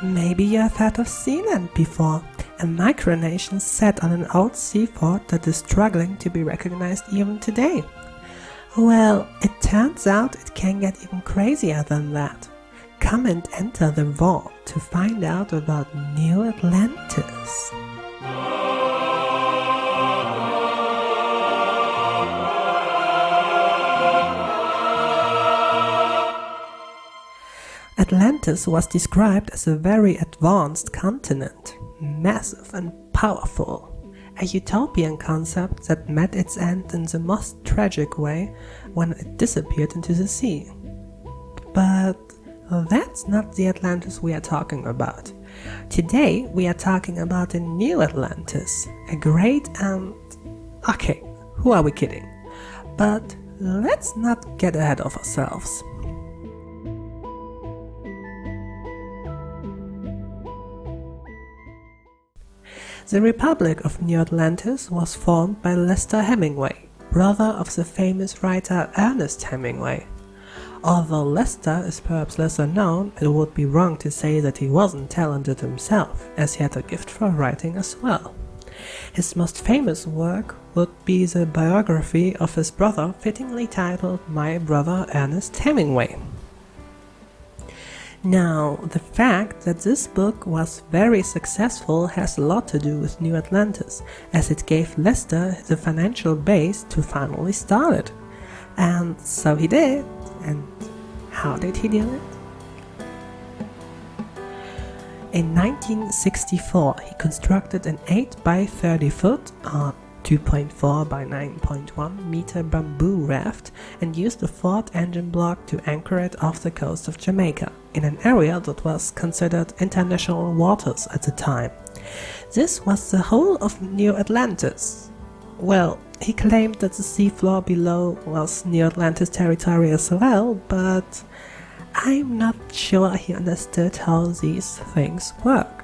Maybe you have heard of Sealand before, a micronation set on an old seafort that is struggling to be recognized even today. Well, it turns out it can get even crazier than that. Come and enter the vault to find out about New Atlantis. Atlantis was described as a very advanced continent, massive and powerful, a utopian concept that met its end in the most tragic way when it disappeared into the sea. But that's not the Atlantis we are talking about. Today we are talking about a new Atlantis, a great and... okay, who are we kidding? But let's not get ahead of ourselves. The Republic of New Atlantis was formed by Leicester Hemingway, brother of the famous writer Ernest Hemingway. Although Leicester is perhaps lesser known, it would be wrong to say that he wasn't talented himself, as he had a gift for writing as well. His most famous work would be the biography of his brother, fittingly titled My Brother Ernest Hemingway. Now, the fact that this book was very successful has a lot to do with New Atlantis, as it gave Leicester the financial base to finally start it. And so he did. And how did he do it? In 1964, he constructed an 8 by 30 foot, or 2.4 by 9.1 meter bamboo raft and used a Ford engine block to anchor it off the coast of Jamaica, in an area that was considered international waters at the time. This was the whole of New Atlantis. Well, he claimed that the seafloor below was New Atlantis territory as well, but I'm not sure he understood how these things work.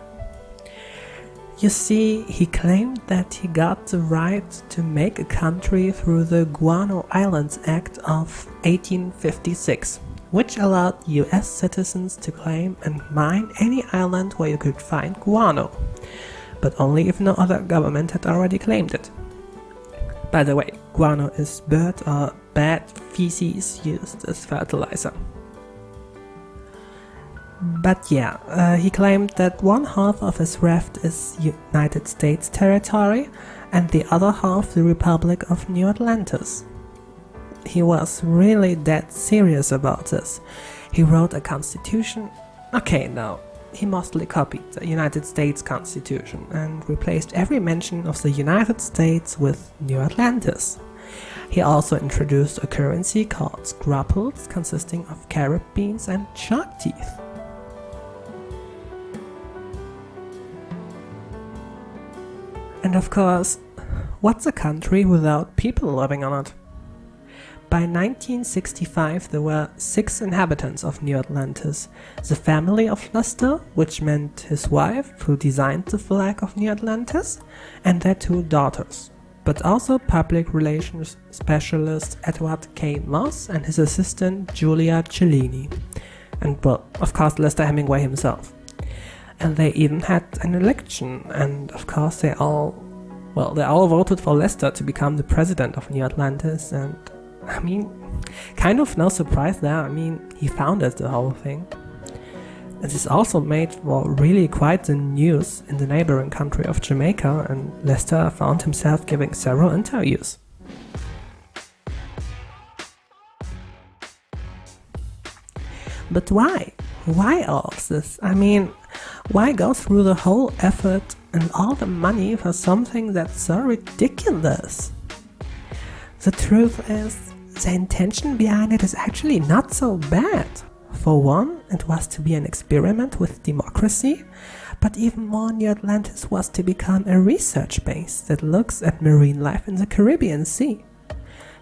You see, he claimed that he got the right to make a country through the Guano Islands Act of 1856, which allowed US citizens to claim and mine any island where you could find guano, but only if no other government had already claimed it. By the way, guano is bird or bat feces used as fertilizer. But yeah, he claimed that one half of his raft is United States territory and the other half the Republic of New Atlantis. He was really dead serious about this. He wrote a constitution. Okay, no, he mostly copied the United States Constitution and replaced every mention of the United States with New Atlantis. He also introduced a currency called scruples, consisting of carrot beans and shark teeth. And of course, what's a country without people living on it? By 1965 there were 6 inhabitants of New Atlantis, the family of Leicester, which meant his wife, who designed the flag of New Atlantis, and their 2 daughters, but also public relations specialist Edward K. Moss and his assistant Julia Cellini, and well, of course Leicester Hemingway himself. And they even had an election, and of course they all voted for Leicester to become the president of New Atlantis, and I mean, kind of no surprise there. I mean, he founded the whole thing. And this also made for really quite the news in the neighboring country of Jamaica, and Leicester found himself giving several interviews. But why? Why all of this? I mean, why go through the whole effort and all the money for something that's so ridiculous? The truth is, the intention behind it is actually not so bad. For one, it was to be an experiment with democracy, but even more, New Atlantis was to become a research base that looks at marine life in the Caribbean Sea.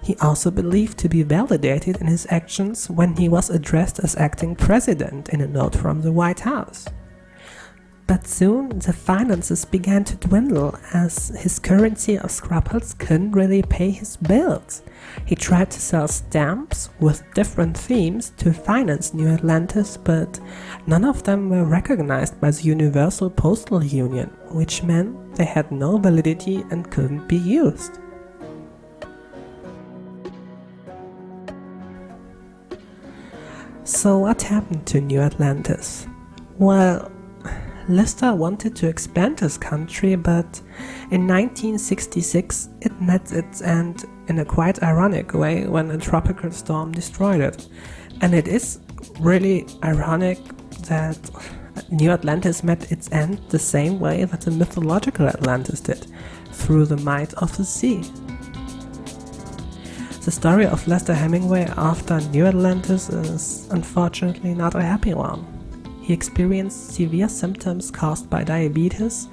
He also believed to be validated in his actions when he was addressed as acting president in a note from the White House. But soon the finances began to dwindle as his currency of scrapels couldn't really pay his bills. He tried to sell stamps with different themes to finance New Atlantis, but none of them were recognized by the Universal Postal Union, which meant they had no validity and couldn't be used. So what happened to New Atlantis? Well, Leicester wanted to expand his country, but in 1966 it met its end in a quite ironic way when a tropical storm destroyed it. And it is really ironic that New Atlantis met its end the same way that the mythological Atlantis did, through the might of the sea. The story of Leicester Hemingway after New Atlantis is unfortunately not a happy one. He experienced severe symptoms caused by diabetes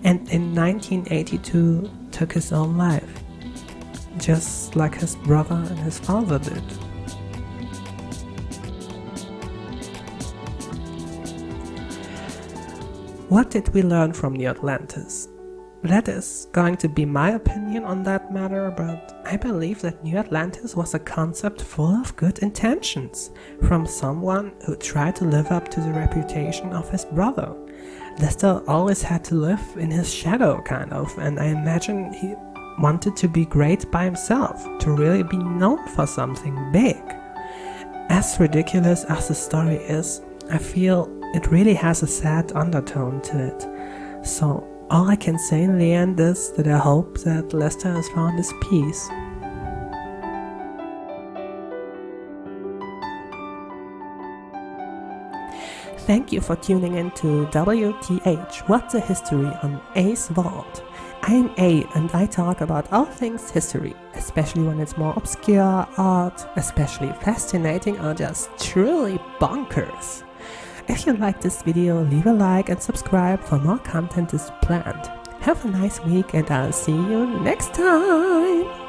and in 1982 took his own life, just like his brother and his father did. What did we learn from New Atlantis? That is going to be my opinion on that matter, but I believe that New Atlantis was a concept full of good intentions from someone who tried to live up to the reputation of his brother. Leicester always had to live in his shadow, kind of, and I imagine he wanted to be great by himself, to really be known for something big. As ridiculous as the story is, I feel it really has a sad undertone to it. So all I can say in the end is that I hope that Leicester has found his peace. Thank you for tuning in to WTH What's the History on A's Vault. I'm A and I talk about all things history, especially when it's more obscure, art, especially fascinating or just truly bonkers. If you like this video, leave a like and subscribe for more content is planned. Have a nice week and I'll see you next time!